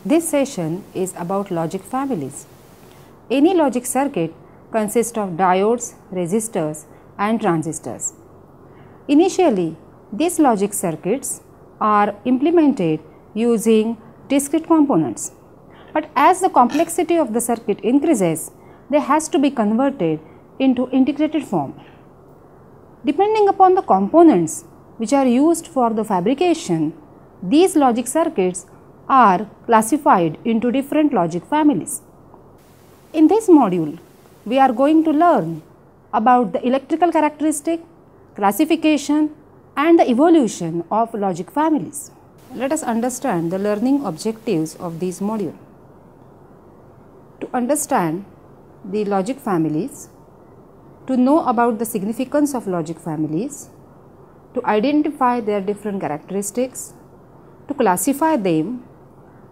This session is about logic families. Any logic circuit consists of diodes, resistors and transistors. Initially, these logic circuits are implemented using discrete components. But as the complexity of the circuit increases, they has to be converted into integrated form. Depending upon the components which are used for the fabrication, these logic circuits are classified into different logic families. In this module, we are going to learn about the electrical characteristic, classification and the evolution of logic families. Let us understand the learning objectives of this module. To understand the logic families, to know about the significance of logic families, to identify their different characteristics, to classify them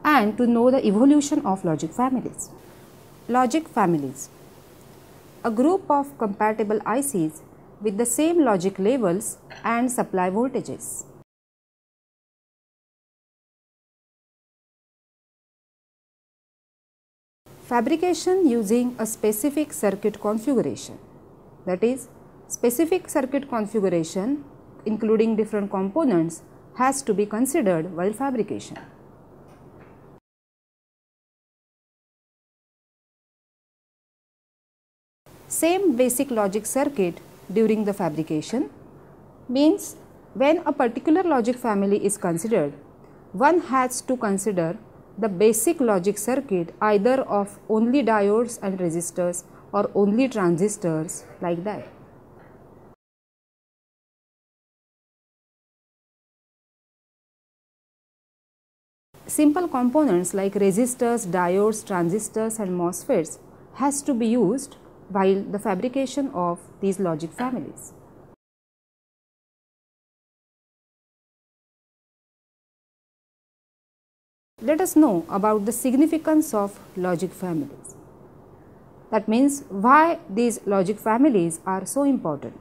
and to know the evolution of logic families. Logic families. A group of compatible ICs with the same logic levels and supply voltages. Fabrication using a specific circuit configuration. That is, specific circuit configuration including different components has to be considered while fabrication. Same basic logic circuit during the fabrication means when a particular logic family is considered, one has to consider the basic logic circuit either of only diodes and resistors or only transistors, like that. Simple components like resistors, diodes, transistors and MOSFETs has to be used while the fabrication of these logic families. Let us know about the significance of logic families. That means why these logic families are so important.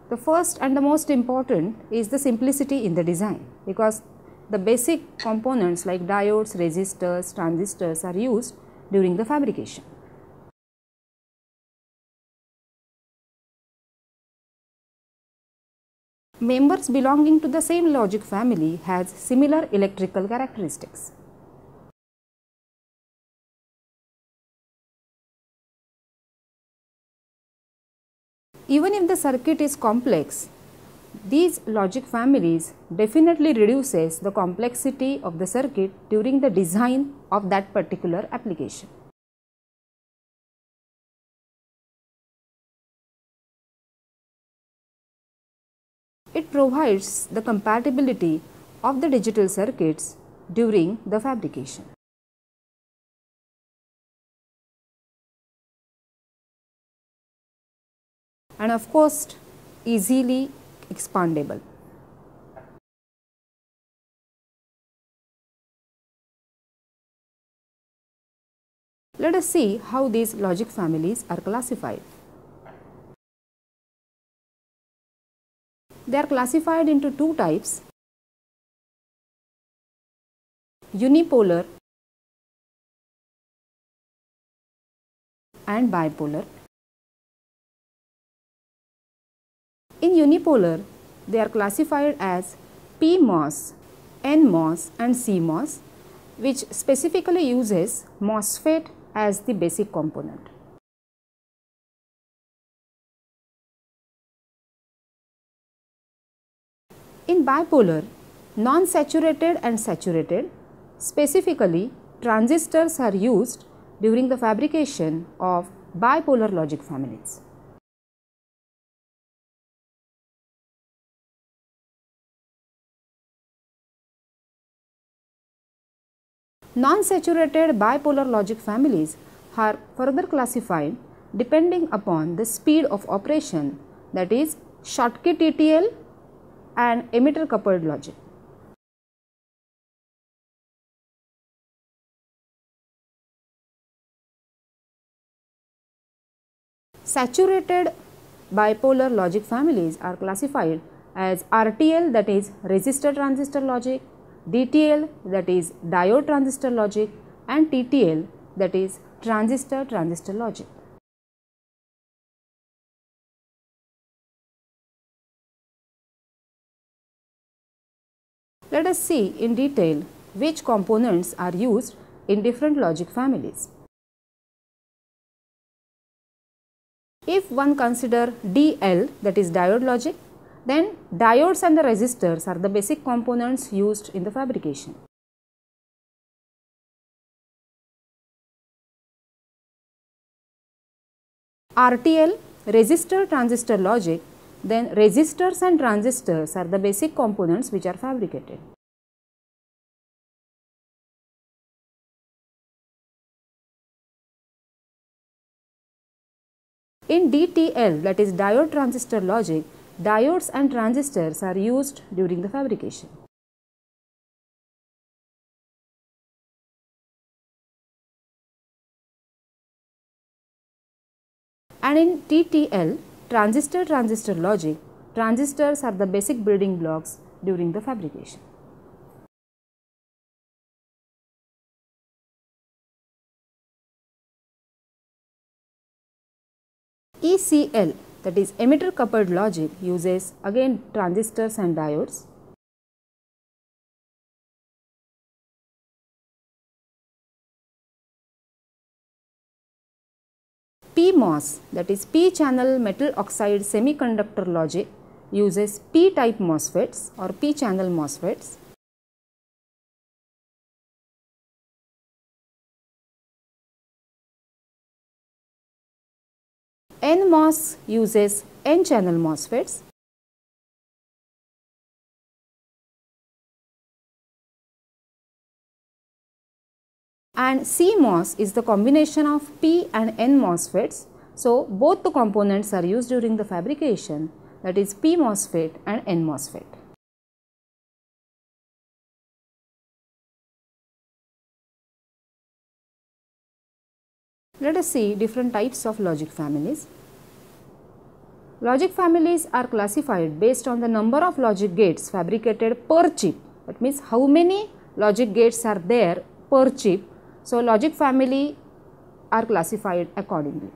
The first and the most important is the simplicity in the design, because the basic components like diodes, resistors, transistors are used during the fabrication. Members belonging to the same logic family has similar electrical characteristics. Even if the circuit is complex, these logic families definitely reduces the complexity of the circuit during the design of that particular application. It provides the compatibility of the digital circuits during the fabrication. And of course, easily expandable. Let us see how these logic families are classified. They are classified into two types: unipolar and bipolar. In unipolar, they are classified as PMOS, NMOS and CMOS, which specifically uses MOSFET as the basic component. In bipolar, non-saturated and saturated, specifically transistors are used during the fabrication of bipolar logic families. Non-saturated bipolar logic families are further classified depending upon the speed of operation, that is Schottky TTL and emitter coupled logic. Saturated bipolar logic families are classified as RTL, that is resistor transistor logic, DTL, that is diode transistor logic, and TTL, that is transistor transistor logic. Let us see in detail which components are used in different logic families. If one consider DL, that is diode logic, then diodes and the resistors are the basic components used in the fabrication. RTL, resistor transistor logic, then resistors and transistors are the basic components which are fabricated. In DTL, that is diode transistor logic, diodes and transistors are used during the fabrication. And in TTL, transistor transistor logic, transistors are the basic building blocks during the fabrication. ECL, that is emitter coupled logic, uses again transistors and diodes. PMOS, that is p-channel metal oxide semiconductor logic, uses p-type MOSFETs or p-channel MOSFETs. NMOS uses n-channel MOSFETs. And CMOS is the combination of P and N MOSFETs. So, both the components are used during the fabrication, that is P MOSFET and N MOSFET. Let us see different types of logic families. Logic families are classified based on the number of logic gates fabricated per chip. That means how many logic gates are there per chip. So, logic family are classified accordingly.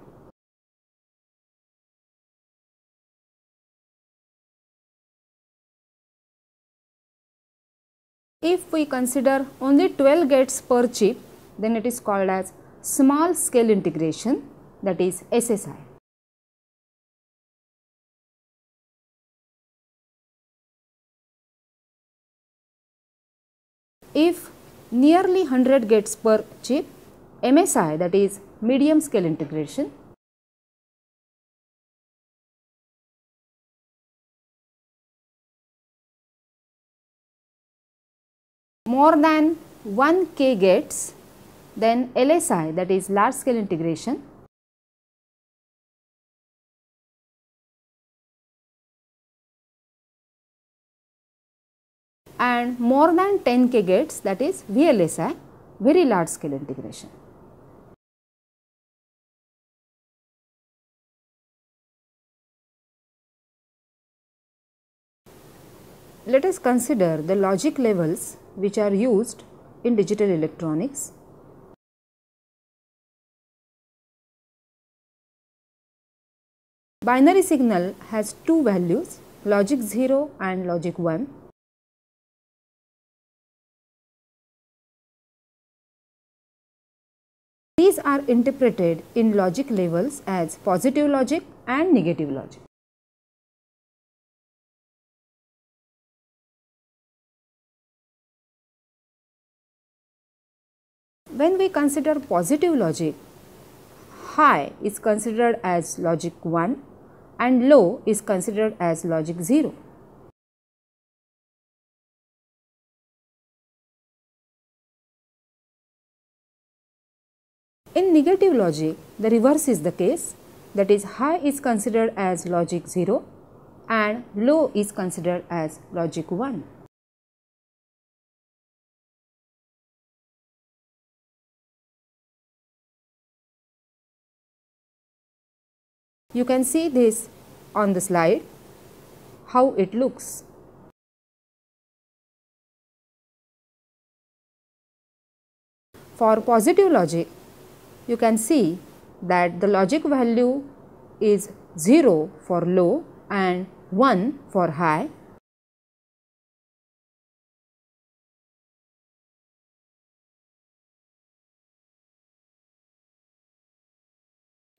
If we consider only 12 gates per chip, then it is called as small scale integration, that is SSI. If nearly 100 gates per chip, MSI, that is medium scale integration. More than 1K gates, then LSI, that is large scale integration. And more than 10K gates, that is VLSI, very large scale integration. Let us consider the logic levels which are used in digital electronics. Binary signal has two values, logic 0 and logic 1. These are interpreted in logic levels as positive logic and negative logic. When we consider positive logic, high is considered as logic 1 and low is considered as logic 0. In negative logic, the reverse is the case, that is high is considered as logic 0 and low is considered as logic 1. You can see this on the slide, how it looks. For positive logic, you can see that the logic value is 0 for low and 1 for high.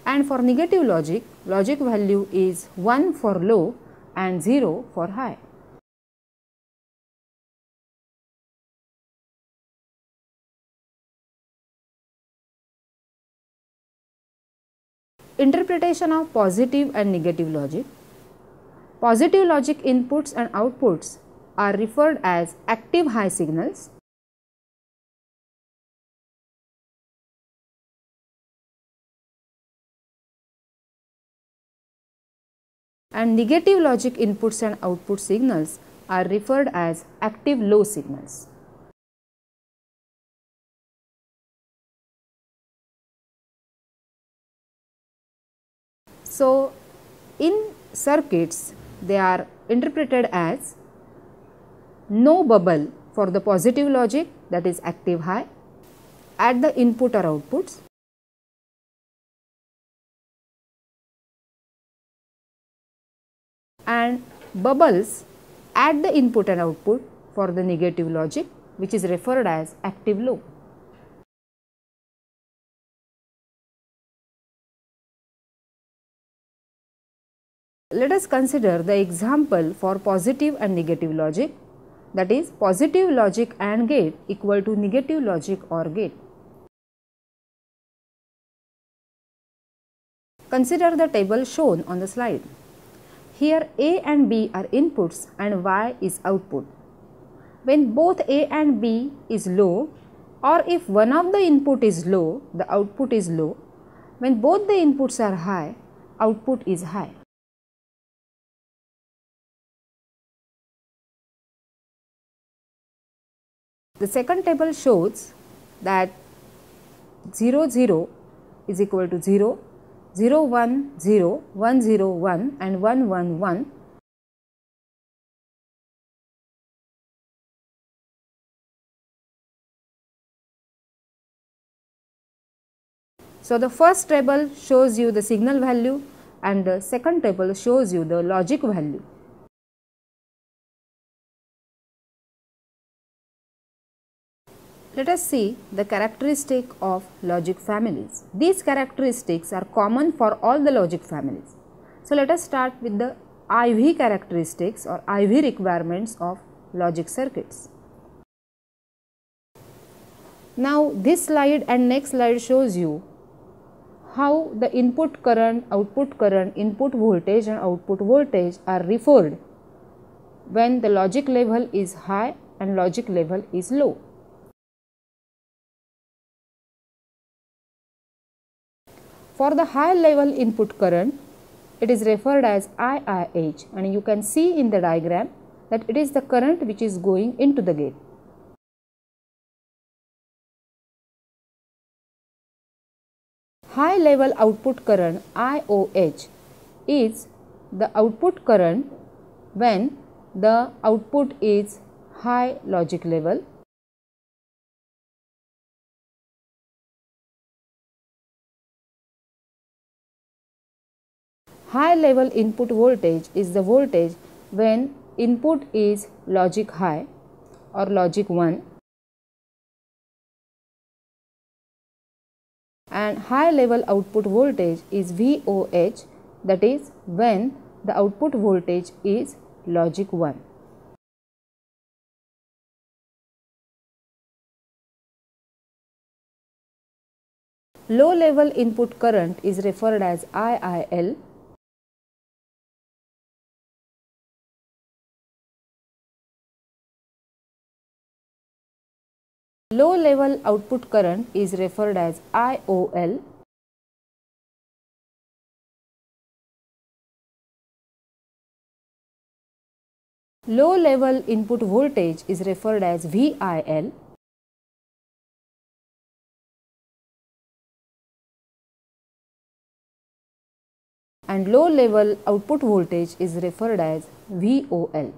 And for negative logic, logic value is 1 for low and 0 for high. Interpretation of positive and negative logic. Positive logic inputs and outputs are referred as active high signals. And negative logic inputs and output signals are referred as active low signals. So, in circuits, they are interpreted as no bubble for the positive logic, that is active high, at the input or outputs, and bubbles at the input and output for the negative logic, which is referred as active low. Let us consider the example for positive and negative logic, that is positive logic AND gate equal to negative logic OR gate. Consider the table shown on the slide. Here A and B are inputs and Y is output. When both A and B is low, or if one of the input is low, the output is low. When both the inputs are high, output is high. The second table shows that 0 0 is equal to 0, 0 1 0, 1 0 1 and 1 1 1. So, the first table shows you the signal value and the second table shows you the logic value. Let us see the characteristic of logic families. These characteristics are common for all the logic families. So, let us start with the IV characteristics or IV requirements of logic circuits. Now, this slide and next slide shows you how the input current, input voltage and output voltage are referred when the logic level is high and logic level is low. For the high level input current, it is referred as IIH, and you can see in the diagram that it is the current which is going into the gate. High level output current IOH is the output current when the output is high logic level. High level input voltage is the voltage when input is logic high or logic 1, and high level output voltage is VOH, that is when the output voltage is logic 1. Low level input current is referred as IIL. Low level output current is referred as IOL. Low level input voltage is referred as VIL. And low level output voltage is referred as VOL.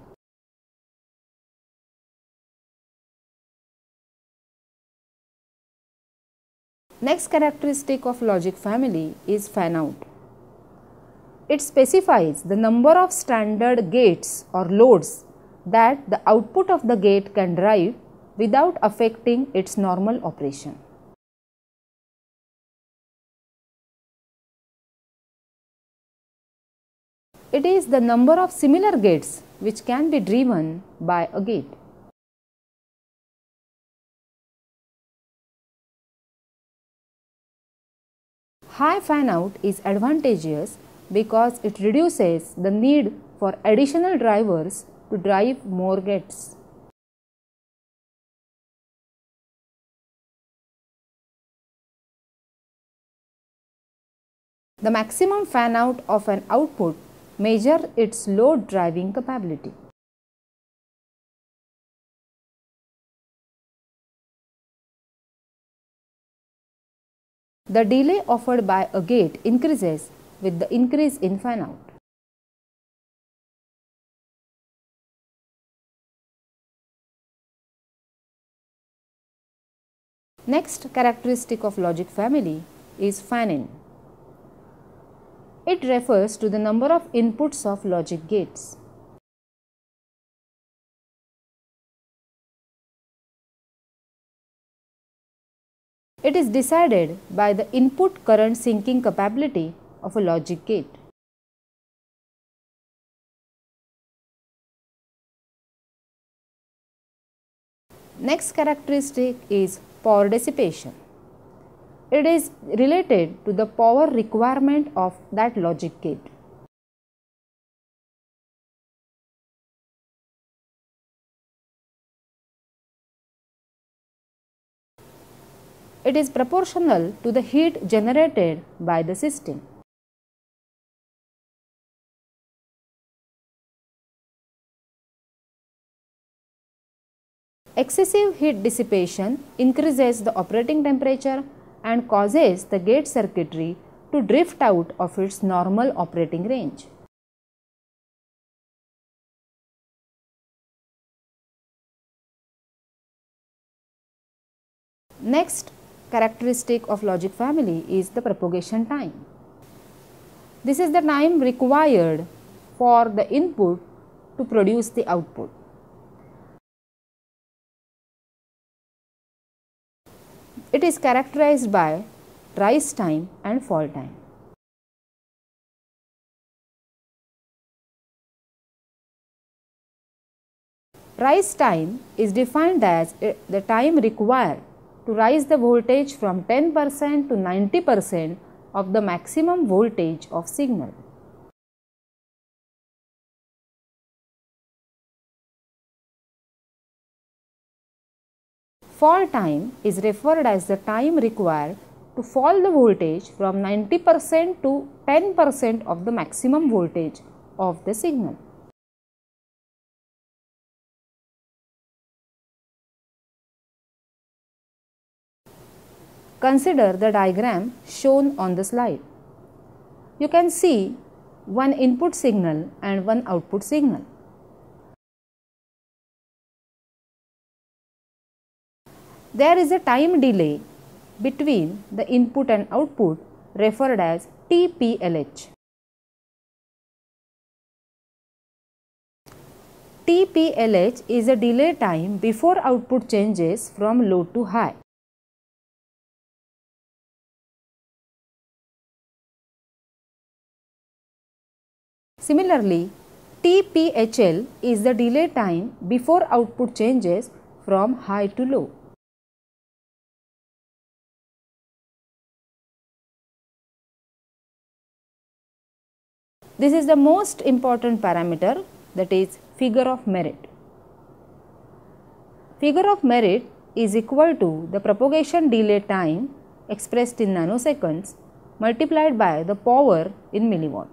Next characteristic of logic family is fan out. It specifies the number of standard gates or loads that the output of the gate can drive without affecting its normal operation. It is the number of similar gates which can be driven by a gate. High fan out is advantageous because it reduces the need for additional drivers to drive more gates. The maximum fan out of an output measures its load driving capability. The delay offered by a gate increases with the increase in fan out. Next characteristic of logic family is fan in. It refers to the number of inputs of logic gates. It is decided by the input current sinking capability of a logic gate. Next characteristic is power dissipation. It is related to the power requirement of that logic gate. It is proportional to the heat generated by the system. Excessive heat dissipation increases the operating temperature and causes the gate circuitry to drift out of its normal operating range. Next characteristic of logic family is the propagation time. This is the time required for the input to produce the output. It is characterized by rise time and fall time. Rise time is defined as the time required to rise the voltage from 10% to 90% of the maximum voltage of signal. Fall time is referred as the time required to fall the voltage from 90% to 10% of the maximum voltage of the signal. Consider the diagram shown on the slide. You can see one input signal and one output signal. There is a time delay between the input and output referred as TPLH. TPLH is a delay time before output changes from low to high. Similarly, TPHL is the delay time before output changes from high to low. This is the most important parameter, that is figure of merit. Figure of merit is equal to the propagation delay time expressed in nanoseconds multiplied by the power in milliwatt.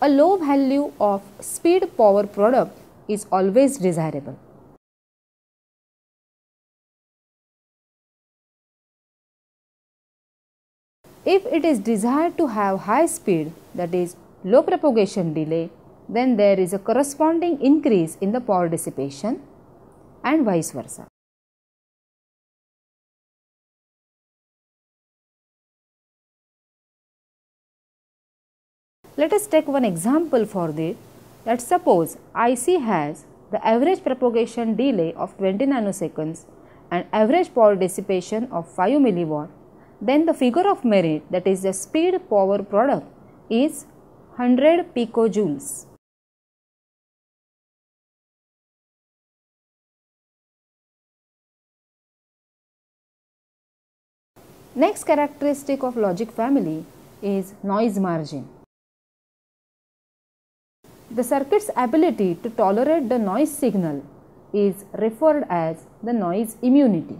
A low value of speed power product is always desirable. If it is desired to have high speed, that is low propagation delay, then there is a corresponding increase in the power dissipation and vice versa. Let us take one example for this. Let's suppose IC has the average propagation delay of 20 nanoseconds and average power dissipation of 5 milliwatt. Then the figure of merit, that is the speed power product, is 100 picojoules. Next characteristic of logic family is noise margin. The circuit's ability to tolerate the noise signal is referred as the noise immunity.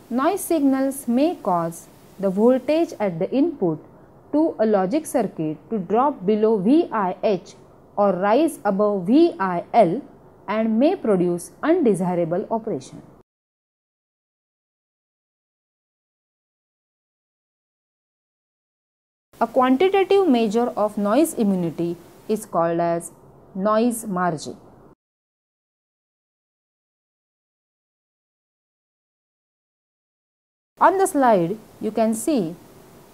Noise signals may cause the voltage at the input to a logic circuit to drop below VIH or rise above VIL and may produce undesirable operation. A quantitative measure of noise immunity is called as noise margin. On the slide, you can see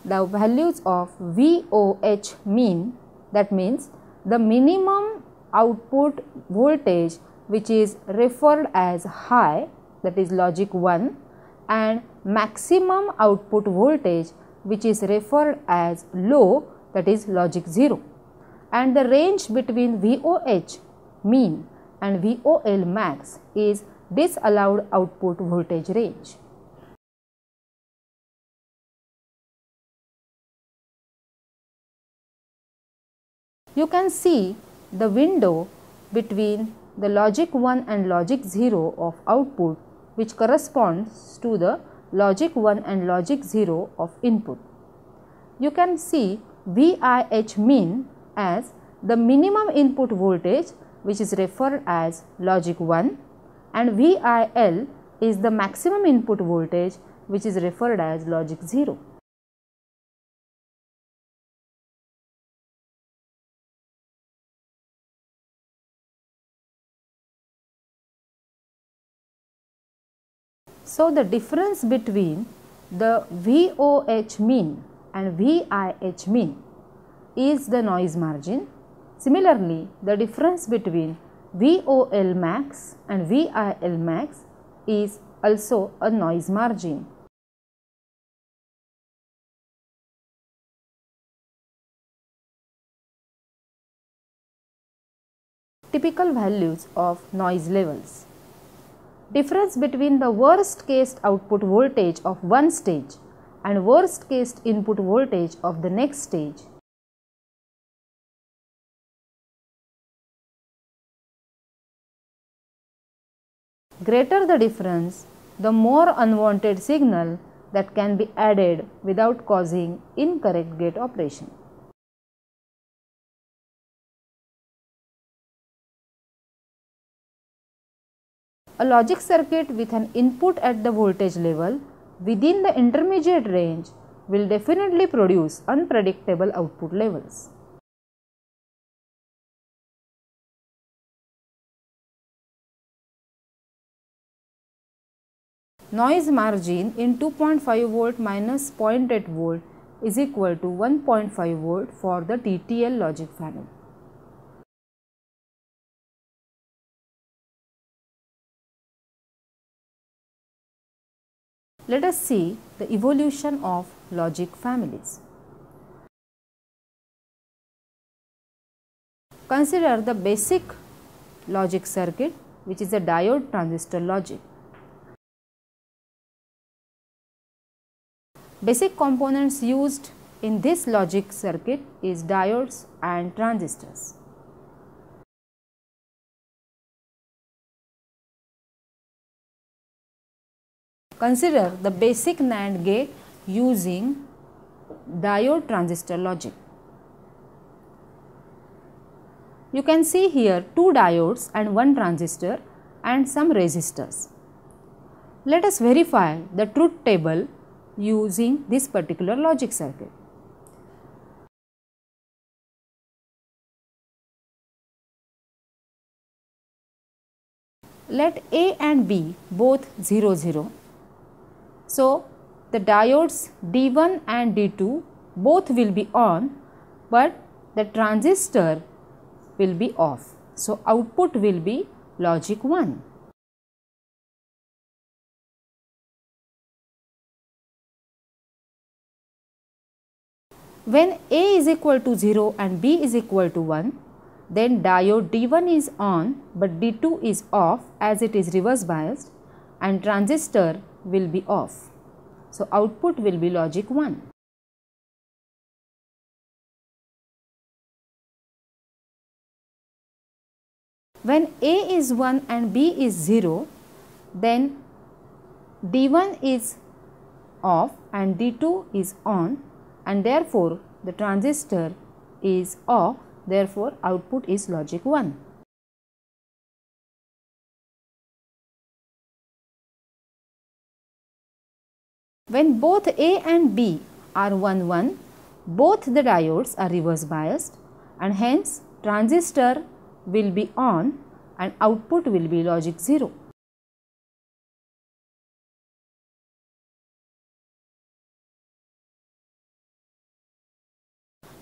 the values of VOH mean, that means the minimum output voltage which is referred as high, that is logic 1, and maximum output voltage which is referred as low, that is logic 0, and the range between VOH mean and VOL max is disallowed output voltage range. You can see the window between the logic 1 and logic 0 of output, which corresponds to the logic 1 and logic 0 of input. You can see VIH mean as the minimum input voltage, which is referred as logic 1, and VIL is the maximum input voltage, which is referred as logic 0. So, the difference between the VOH mean and VIH mean is the noise margin. Similarly, the difference between VOL max and VIL max is also a noise margin. Typical values of noise levels. Difference between the worst case output voltage of one stage and worst case input voltage of the next stage. Greater the difference, the more unwanted signal that can be added without causing incorrect gate operation. A logic circuit with an input at the voltage level within the intermediate range will definitely produce unpredictable output levels. Noise margin in 2.5 volt minus 0.8 volt is equal to 1.5 volt for the TTL logic family. Let us see the evolution of logic families. Consider the basic logic circuit, which is a diode transistor logic. Basic components used in this logic circuit is diodes and transistors. Consider the basic NAND gate using diode transistor logic. You can see here two diodes and one transistor and some resistors. Let us verify the truth table using this particular logic circuit. Let A and B both 0 0. So, the diodes D1 and D2 both will be on, but the transistor will be off. So, output will be logic 1. When A is equal to 0 and B is equal to 1, then diode D1 is on but D2 is off as it is reverse biased, and transistor will be off. So, output will be logic 1. When A is 1 and B is 0, then D1 is off and D2 is on, and therefore the transistor is off, therefore output is logic 1. When both A and B are 1 1, both the diodes are reverse biased, and hence transistor will be on and output will be logic 0.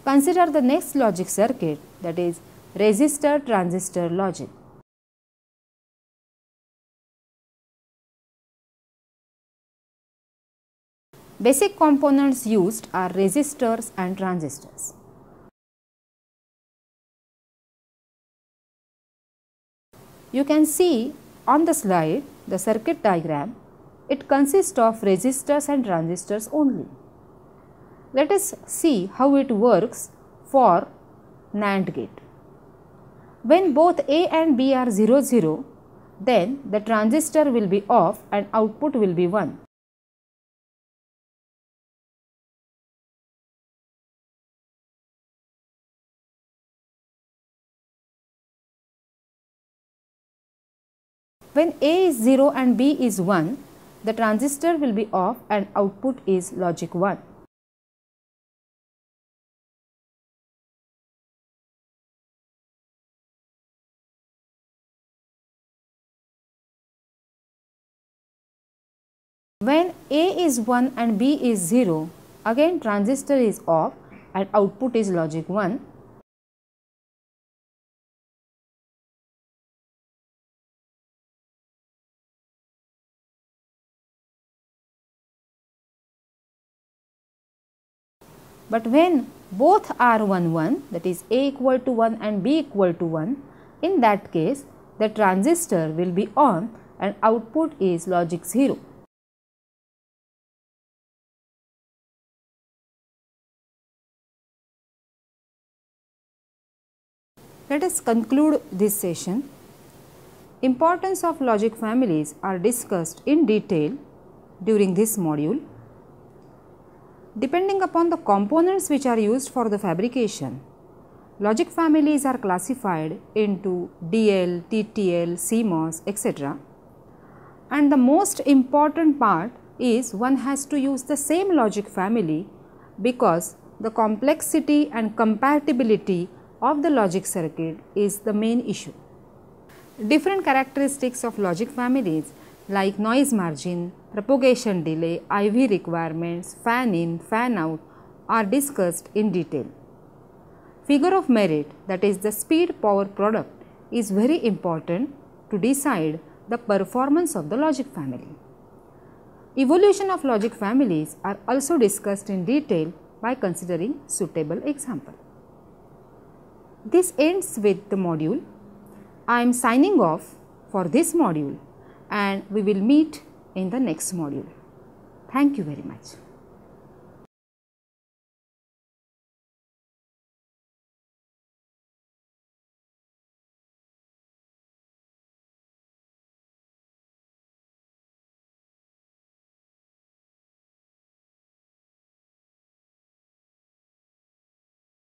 Consider the next logic circuit, that is resistor transistor logic. Basic components used are resistors and transistors. You can see on the slide the circuit diagram. It consists of resistors and transistors only. Let us see how it works for NAND gate. When both A and B are 0 0, then the transistor will be off and output will be 1. When A is 0 and B is 1, the transistor will be off and output is logic 1. When A is 1 and B is 0, again transistor is off and output is logic 1. But when both are 1 1, that is A equal to 1 and B equal to 1, in that case the transistor will be on and output is logic 0. Let us conclude this session. Importance of logic families are discussed in detail during this module. Depending upon the components which are used for the fabrication, logic families are classified into DL, TTL, CMOS, etc. And the most important part is one has to use the same logic family, because the complexity and compatibility of the logic circuit is the main issue. Different characteristics of logic families like noise margin, propagation delay, IV requirements, fan in, fan out are discussed in detail. Figure of merit, that is the speed power product, is very important to decide the performance of the logic family. Evolution of logic families are also discussed in detail by considering suitable example. This ends with the module. I am signing off for this module and we will meet in the next module. Thank you very much.